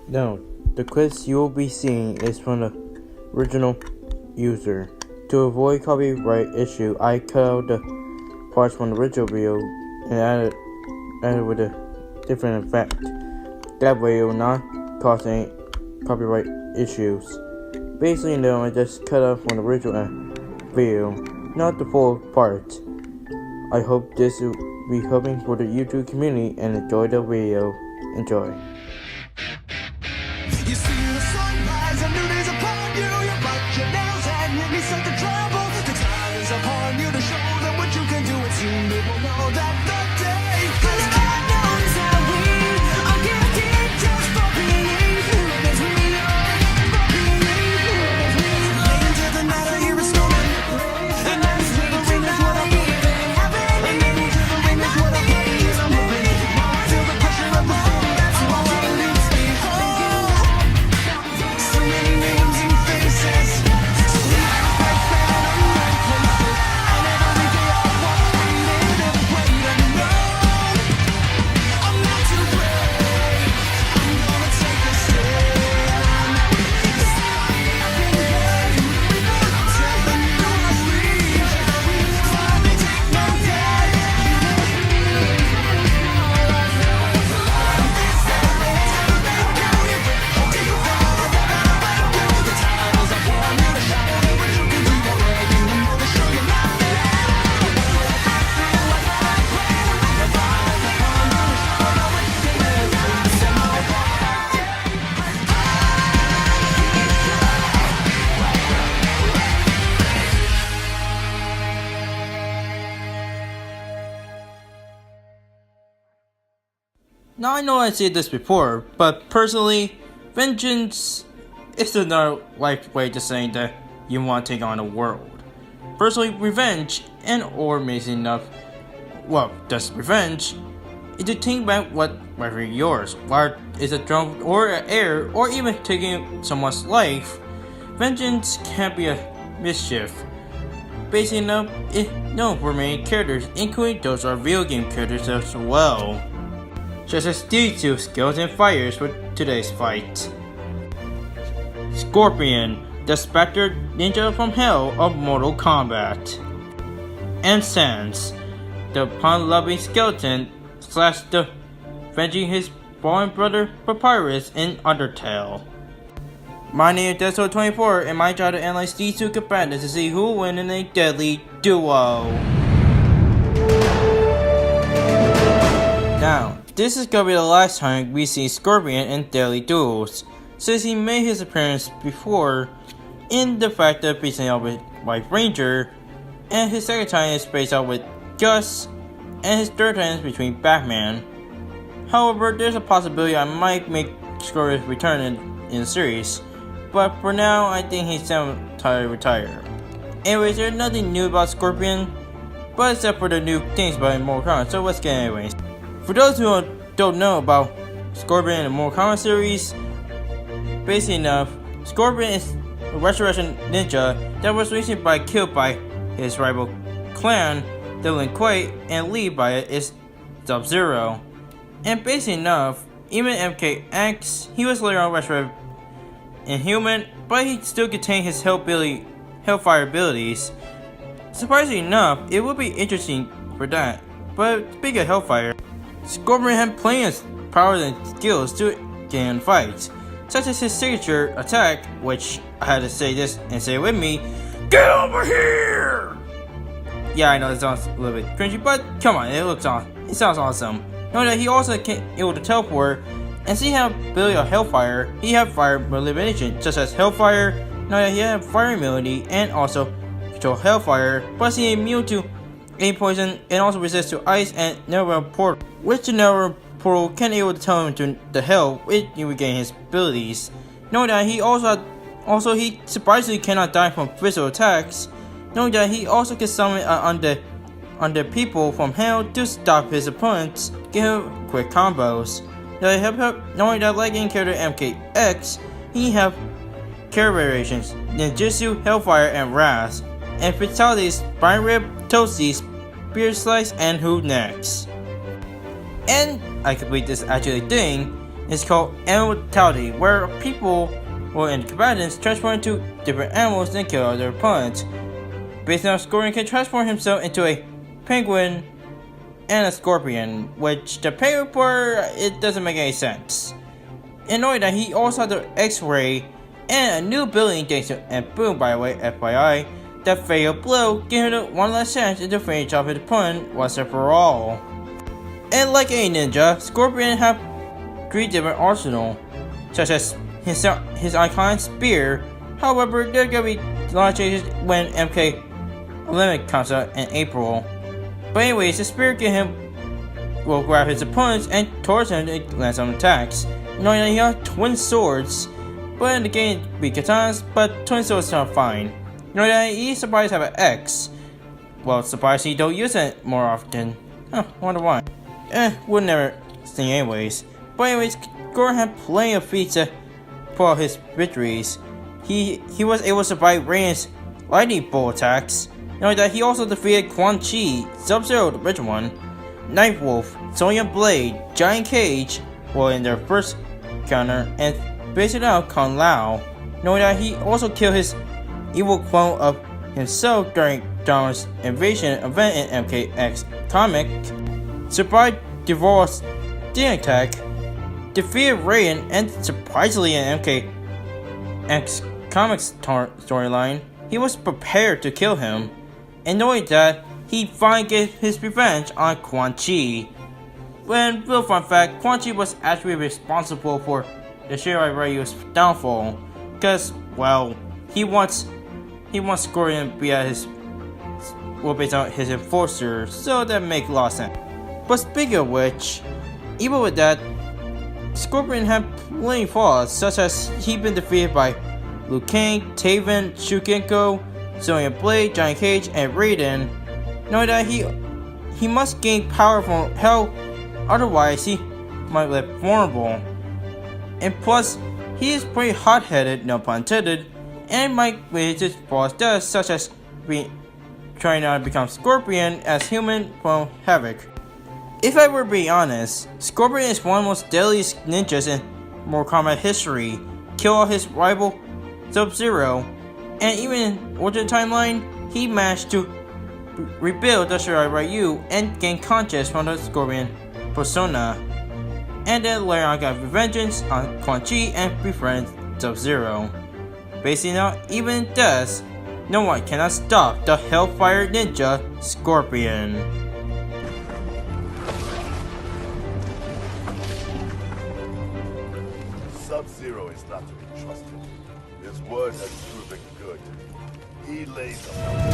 No, the quiz you will be seeing is from the original user. To avoid copyright issue, I cut out the parts from the original video and added with a different effect. That way it will not cause any copyright issues. Basically, no, I just cut out from the original video, not the full part. I hope this will be helping for the YouTube community and enjoy the video. Enjoy. You see the sunrise, a new day's upon you. You bite your nails and you need something trouble. The time is upon you to show them what you can do, and soon they will know that the day has come. Knows that we are gifted just for being who is we are. For being who is we are. Into the night, I hear a storm. And then to the wind is what I believe in. And then to the wind is what I believe. I'm moving. I feel the pressure of the storm. That's all I need. So many names and faces. So many fights that I don't like places. And every day I walk waiting and wait and know I'm not too brave. I'm gonna take a stand. I've been brave. I'm telling you I leave. Finally take no day. Now I know I said this before, but personally, vengeance is another life way to saying that you want to take on the world. Personally, revenge and or amazing enough, well, just revenge, is to take back whatever yours, whether it's a drum or an heir or even taking someone's life. Vengeance can be a mischief. Basically enough, it's known for many characters, including those who are video game characters as well. Such as these two skeleton fighters for today's fight. Scorpion, the specter ninja from hell of Mortal Kombat. And Sans, the pun-loving skeleton slash the avenging his fallen brother Papyrus in Undertale. My name is Deso24 and my job to analyze these two combatants to see who will win in a deadly duo. Now, this is gonna be the last time we see Scorpion in Deadly Duels, since he made his appearance before in the fact of facing out with White Ranger, and his second time is faced out with Gus, and his third time is between Batman. However, there's a possibility I might make Scorpion's return in the series, but for now I think he's time to retire. Anyways, there's nothing new about Scorpion, but except for the new things about Mortal Kombat, so let's get anyways. For those who don't know about Scorpion in the Mortal Kombat series, basically enough, Scorpion is a resurrection ninja that was recently killed by his rival clan, Dylan Quaid, and lead by it is Sub-Zero. And basically enough, even MKX, he was later on resurrected inhuman, but he still contained his Hellfire abilities. Surprisingly enough, it would be interesting for that. But speaking of Hellfire, Scorpion had plenty of powers and skills to get in fights, such as his signature attack, which I had to say this and say it with me, "Get over here!" Yeah, I know it sounds a little bit cringy, but come on, it sounds awesome. Know that he also able to teleport, and see how ability of Hellfire, he have fire elimination, such as Hellfire. Know that he have fire immunity and also control Hellfire, plus he immune to aim poison and also resist to ice and netherrealm portal, which the netherrealm portal can able to tell him to the hell if you regain his abilities. Know that he also he surprisingly cannot die from physical attacks. Know that he also can summon undead people from hell to stop his opponents, give him quick combos. Knowing that like in character MKX, he have character variations, Ninjutsu, Hellfire, and Wrath, and fatalities, Spine Rib, Toasty, Spear Slice, and Who Next. And I complete this actually thing, is called animal mortality, where people and combatants transform into different animals and kill other opponents. Based on Scorpion can transform himself into a penguin and a scorpion, which the penguin part, it doesn't make any sense. And knowing that he also has the X-ray and a new ability thanks to, and boom, by the way, FYI, that fatal blow giving him one last chance to finish off his opponent once and for all. And like a ninja, Scorpion have 3 different arsenals, such as his iconic spear. However, there are gonna be a lot of changes when MK Limit comes out in April. But anyways, the spear will grab his opponents and towards him to land some attacks, knowing that he has twin swords. But in the game, it be katanas, but twin swords are fine. Knowing that he's surprised to have an X. Well, surprised he don't use it more often. Huh, wonder why. We'll never see anyways. But anyways, Gordon had plenty of feats to pull out his victories. He was able to survive Raiden's lightning bolt attacks. Knowing that he also defeated Quan Chi, Sub-Zero, the original one, Nightwolf, Sonya Blade, Giant Cage, in their first encounter, and basically out Kung Lao. Knowing that he also killed his evil clone of himself during Donald's invasion event in MKX comic, survived Devorah's Sting attack, defeated Raiden, and surprisingly in MKX comics storyline, he was prepared to kill him. And knowing that, he finally get his revenge on Quan Chi. When, real fun fact, Quan Chi was actually responsible for the Shirai Ryu's downfall, because, well, he wants Scorpion to be at his, based on his enforcer, so that makes a lot of sense. But speaking of which, even with that, Scorpion had plenty of flaws, such as he been defeated by Liu Kang, Taven, SHUJINKO, Sonya Blade, Giant Cage, and Raiden. Knowing that he must gain power from hell, otherwise he might live vulnerable. And plus, he is pretty hot-headed, no pun intended, and might lead to false deaths, such as trying to become Scorpion as human from Havoc. If I were to be honest, Scorpion is one of the most deadliest ninjas in Mortal Kombat history. Kill all his rival Sub-Zero, and even in Origin Timeline, he managed to rebuild the Shirai Ryu and gain conscious from the Scorpion persona, and then later on got vengeance on Quan Chi and befriended Sub-Zero. Basically now, even in death, no one cannot stop the Hellfire Ninja Scorpion. Sub-Zero is not to be trusted. His word has proven good. He lays the mountain.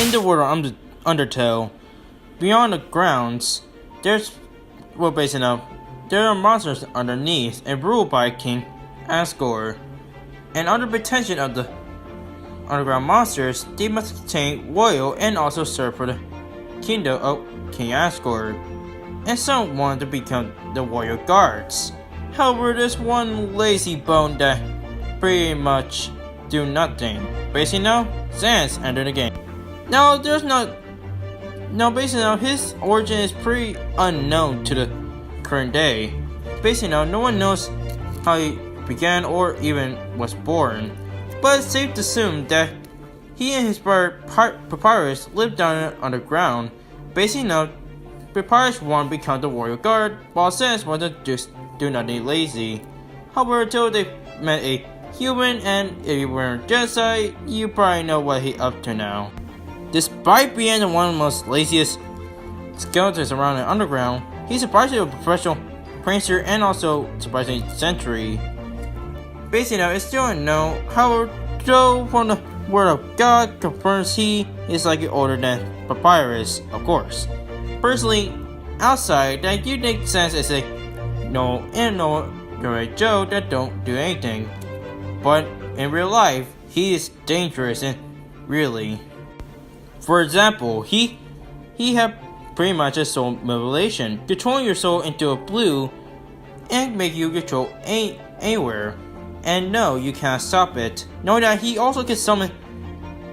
In the world of Undertale, beyond the grounds, there's there are monsters underneath and ruled by King Asgore. And under protection of the underground monsters, they must contain oil and also serve for the kingdom of King Asgore. And some want to become the warrior guards. However, there's one lazy bone that pretty much do nothing. Basically now, Sans entered the game. Now basically now his origin is pretty unknown to the current day. Basically now, no one knows how he began or even was born. But it's safe to assume that he and his brother Papyrus lived down underground. Basically now, Papyrus wanted to become the warrior guard, while Sans wanted to just do nothing lazy. However, until they met a human, and if you were in genocide, you probably know what he's up to now. Despite being one of the most laziest skeletons around the underground, he's surprisingly a professional prancer and also surprisingly sentry. Basically now, it's still unknown. However, Joe from the word of God confirms he is likely older than Papyrus, of course. Personally, outside, that you make sense as a great Joe that don't do anything. But in real life, he is dangerous and really. For example, he had pretty much a soul manipulation, controlling your soul into a blue and make you control anywhere. And no, you can't stop it. Know that he also can summon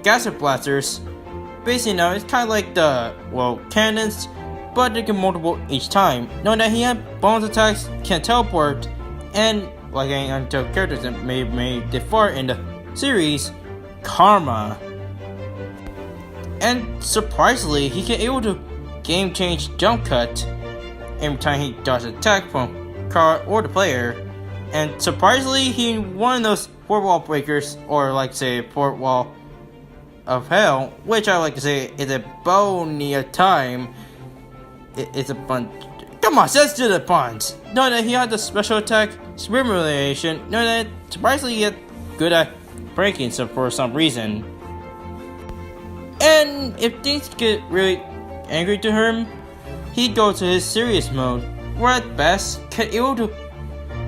gas blasters. Basically now, it's kind of like the, cannons, but they can multiple each time. Knowing that he had bonus attacks, can teleport, and like any Undertale characters that may have made it far in the series, Karma. And surprisingly, he can able to game change jump cut every time he dodges an attack from Chara or the player. And surprisingly, he one of those fourth wall breakers, or like say fourth wall of hell, which I like to say is a bony time. It's a bunch. Come on, let's do the puns. Know that he had the special attack, spirit mutilation. Know that surprisingly he get good at breaking stuff for some reason. And if things get really angry to him, he goes to his serious mode, where at best can able to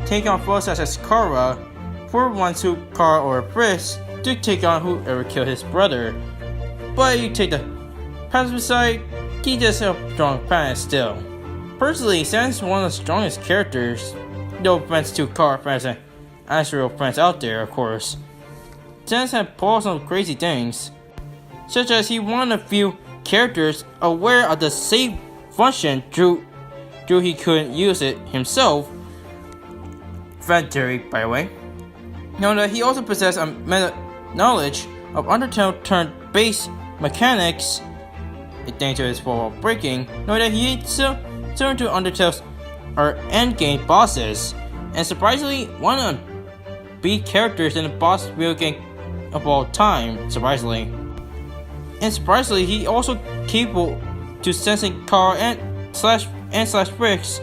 take on foes such as Chara, for one to Chara or FRISK'S to take on whoever killed his brother. But you take the passive side, he does have strong planet still. Personally, Sans one of the strongest characters, no offense to Chara fans and Astro fans out there, of course. Sans had pulled some crazy things, such as he one of the few characters aware of the save function though he couldn't use it himself. Fan theory, by the way. Know that he also possessed a knowledge of Undertale turn-based mechanics, thanks to his full breaking. Know that he similar to Undertale's endgame bosses, and surprisingly, one of the big characters in the boss video game of all time. Surprisingly, he also capable to sensing Chara and slash FRISK'S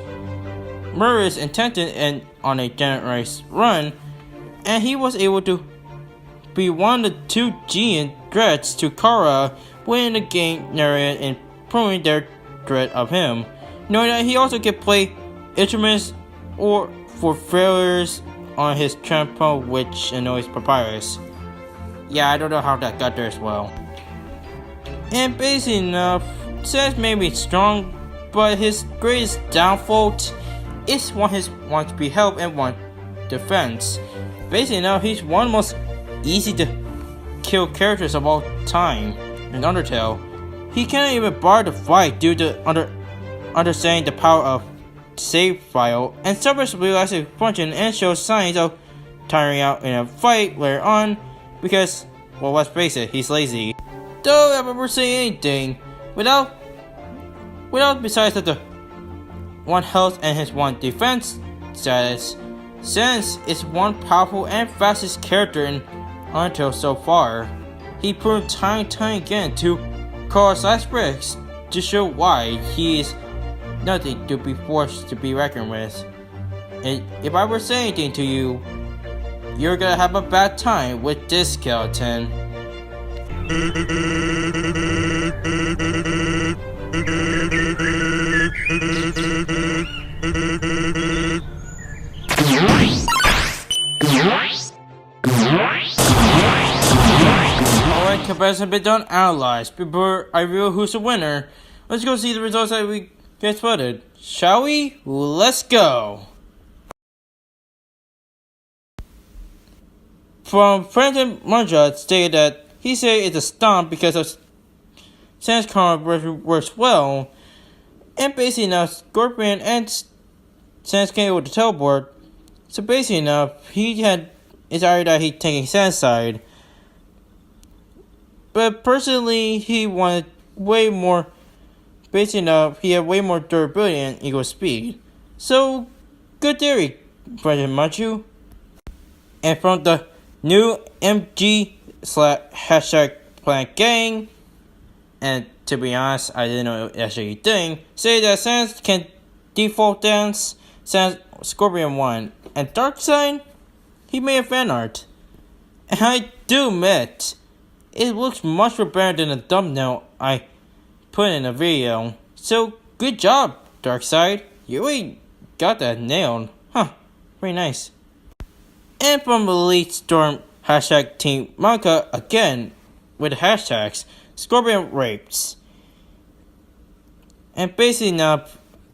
murderous intended and on a generous run, and he was able to be one of the two giant threats to Chara when the game narrated and proving their threat of him. Knowing that he also can play instruments or for failures on his trampo, which annoys Papyrus. Yeah, I don't know how that got there as well. And basically enough, Sans may be strong, but his greatest downfall is want to be help and want defense. Basically enough, he's one of the most easy to kill characters of all time in Undertale. He cannot even bar the fight due to understanding the power of save file, and suffers realizing function and shows signs of tiring out in a fight later on because, well, let's face it, he's lazy. Though I've never seen anything without besides the 1 health and his 1 defense status, Sans is one powerful and fastest character in Undertale so far. He proved time and time again to Chara/FRISK'S to show why he is nothing to be forced to be reckoned with. And if I were saying anything to you, you're gonna have a bad time with this skeleton. Alright, comparison has been done, analyzed. Before I reveal who's the winner, let's go see the results that we get voted. Shall we? Let's go! From Franklin Marjot stated that he said it's a stomp because of Sans Karma works well, and basically enough, Scorpion and Sans came able to teleport. So basically enough, it's already that he's taking Sans side. But personally, he wanted way more. Basically enough, he had way more durability and equal speed. So, good theory, President Machu. And from the new MG/#PlanetGang, and to be honest, I didn't know it was actually a thing, say that Sans can default dance, Sans Scorpion 1, and Darkseid, he made a fan art. And I do admit, it looks much better than the thumbnail I put in the video. So good job, Darkseid. You really got that nailed. Huh, very nice. And from Elite Storm #Team Manga again with the hashtags Scorpion Rapes. And basically now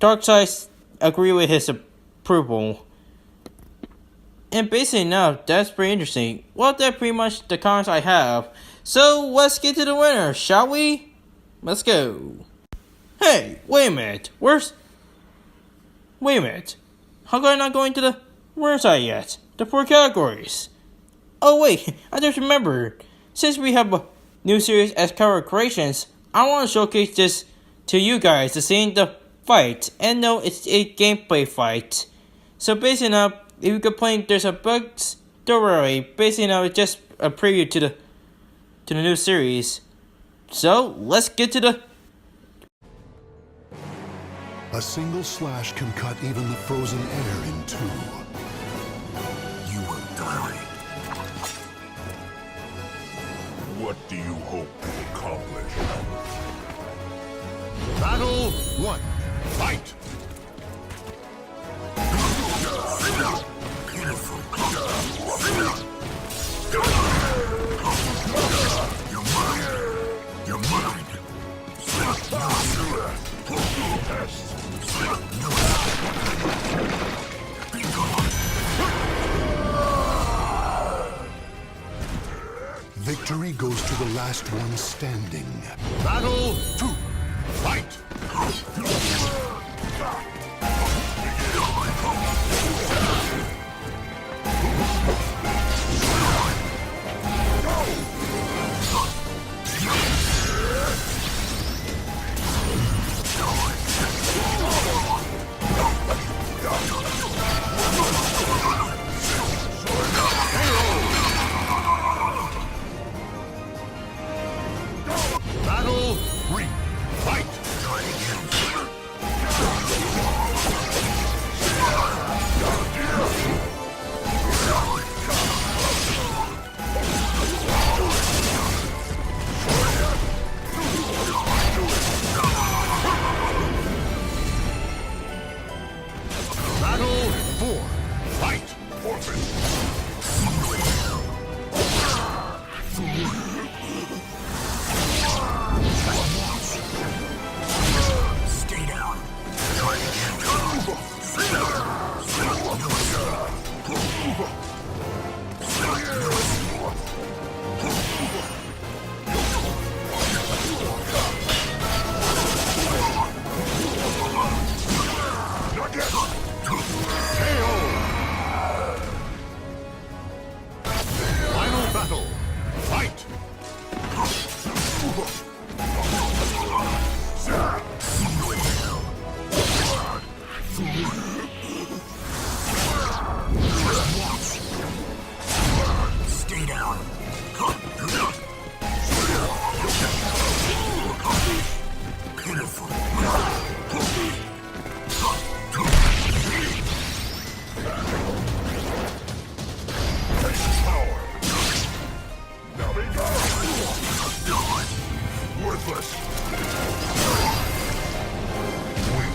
Darkseid agree with his approval. And basically now that's pretty interesting. Well, that's pretty much the comments I have. So let's get to the winner, shall we? Let's go. Hey, wait a minute. Wait a minute. How come I'm not going to the website yet? The 4 categories. Oh wait, I just remembered. Since we have a new series as CHARA Creations, I want to showcase this to you guys to see the fight. And no, it's a gameplay fight. So basically now, if you complain there's a bugs, don't worry. Basically now, it's just a preview to the new series. So let's get to the. A single slash can cut even the frozen air in two. You will die. What do you hope to accomplish? Battle 1. Fight! Beautiful. You're mine. You're mine. Be gone. Victory goes to the last one standing. Battle 2. Fight! Battle 3. Fight! Battle 4. Fight! Forfeit! Stay down. Try again. Final battle. Fight! Stay down. Pitiful. Power. Now be gone. Worthless. Weak.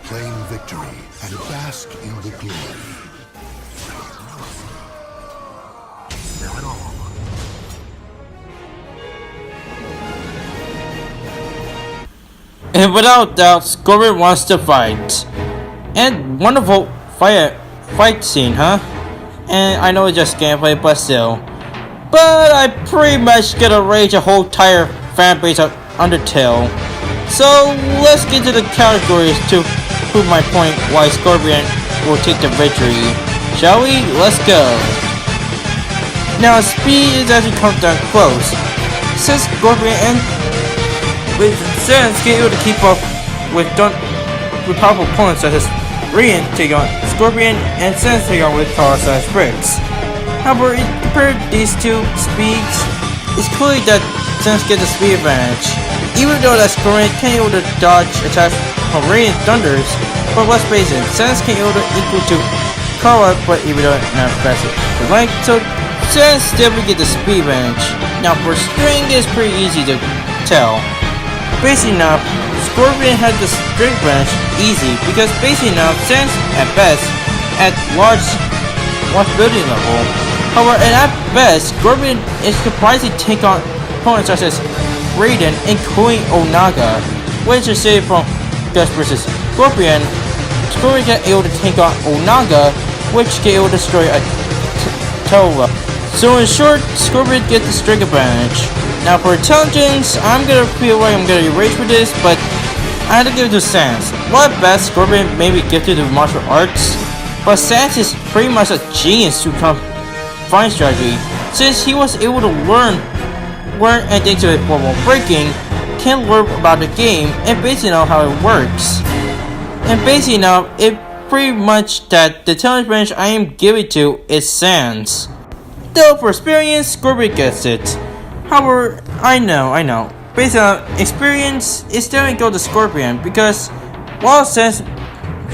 Claim victory and bask in the glory. Not all. And without doubt, Scorpion wants to fight. And wonderful fight scene, huh? And I know it's just gameplay, but still. But I pretty much get to rage a whole entire fan base of Undertale. So let's get to the categories to prove my point why Scorpion will take the victory. Shall we? Let's go. Now speed is actually comes down close. Since Scorpion and Sans get able to keep up with powerful opponents such as Raiden take on Scorpion and Sans take on with FRISK'S. However, compared to these two speeds, it's clear that Sans gets the speed advantage. Even though that Scorpion can able to dodge attacks from Raiden's thunders, but let's face it, Sans can able to equal to CHARA, but even though not faster. So Sans still will get the speed advantage. Now for string, it's pretty easy to tell. Basically now, Scorpion has the strength advantage easy because basically now, Sans at best at large building level. However, and at best, Scorpion is surprisingly take on opponents such as Raiden, including Onaga, which is saved from Gus vs. Scorpion Scorpion got able to take on Onaga, which got able to destroy a Toa. So in short, Scorpion gets the string advantage. Now for intelligence, I'm gonna feel like I'm gonna erase for this, but I had to give it to Sans. While at best, Scorpion may be gifted to martial arts, but Sans is pretty much a genius to find strategy, since he was able to learn and thanks to it while breaking, can learn about the game and basically know how it works. And basically now, it pretty much that the talent range I am giving to is Sans. Though for experience, Scorpion gets it. However, I know. Based on experience, it's still gonna go to Scorpion because while Sans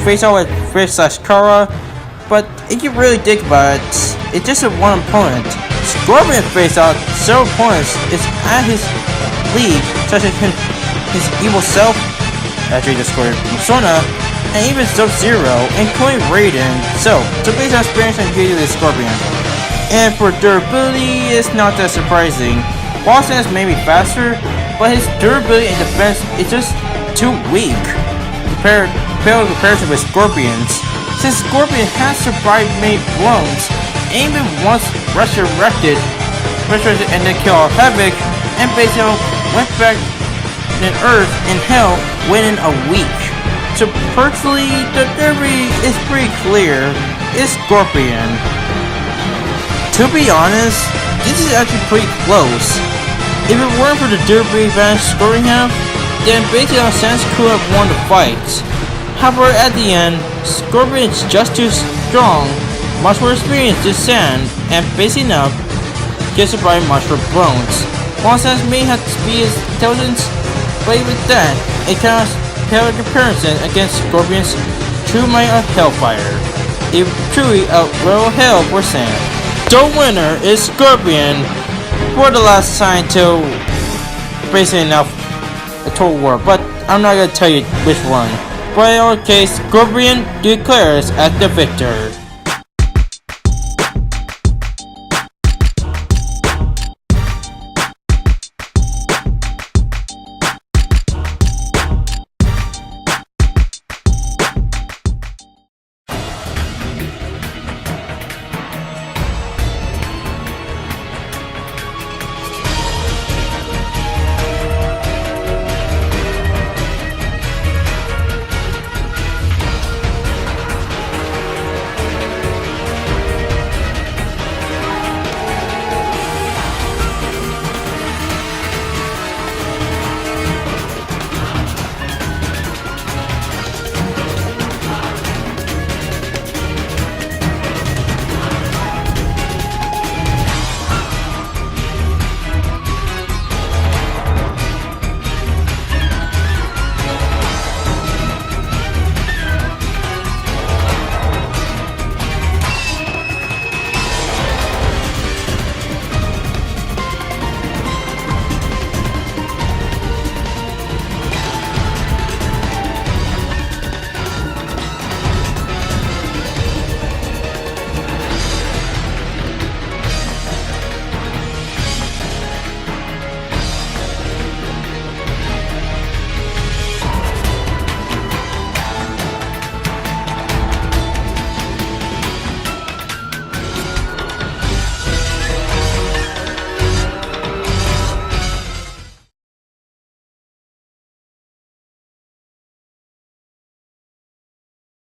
face out with FRISK'S/CHARA, but if you really think about it, it's just a one opponent. Scorpion faced out several opponents is at his league, such as his evil self, actually the Scorpion persona, and even Sub-Zero, including Raiden. So based on experience, I'm giving you the Scorpion. And for durability, it's not that surprising. While Sans may be faster, but his durability and defense is just too weak compared in comparison with Scorpion's. Since Scorpion has survived many blows, and even once resurrected and then killed Havoc, and basically went back in Earth and Hell within a week. So personally, the durability is pretty clear. It's Scorpion. To be honest, this is actually pretty close. If it weren't for the durability advantage Scorpion have, then basically Sans could have won the fight. However, at the end, Scorpion is just too strong, much more experienced than Sans, and basically now gets by much for bones. While Sans may have speed and intelligence, but even that, it cannot pale in comparison against Scorpion's true might of Hellfire. It truly a real hell for Sans. The winner is Scorpion for the last time till basically enough a total war, but I'm not gonna tell you which one. But in our case, Scorpion declares as the victor.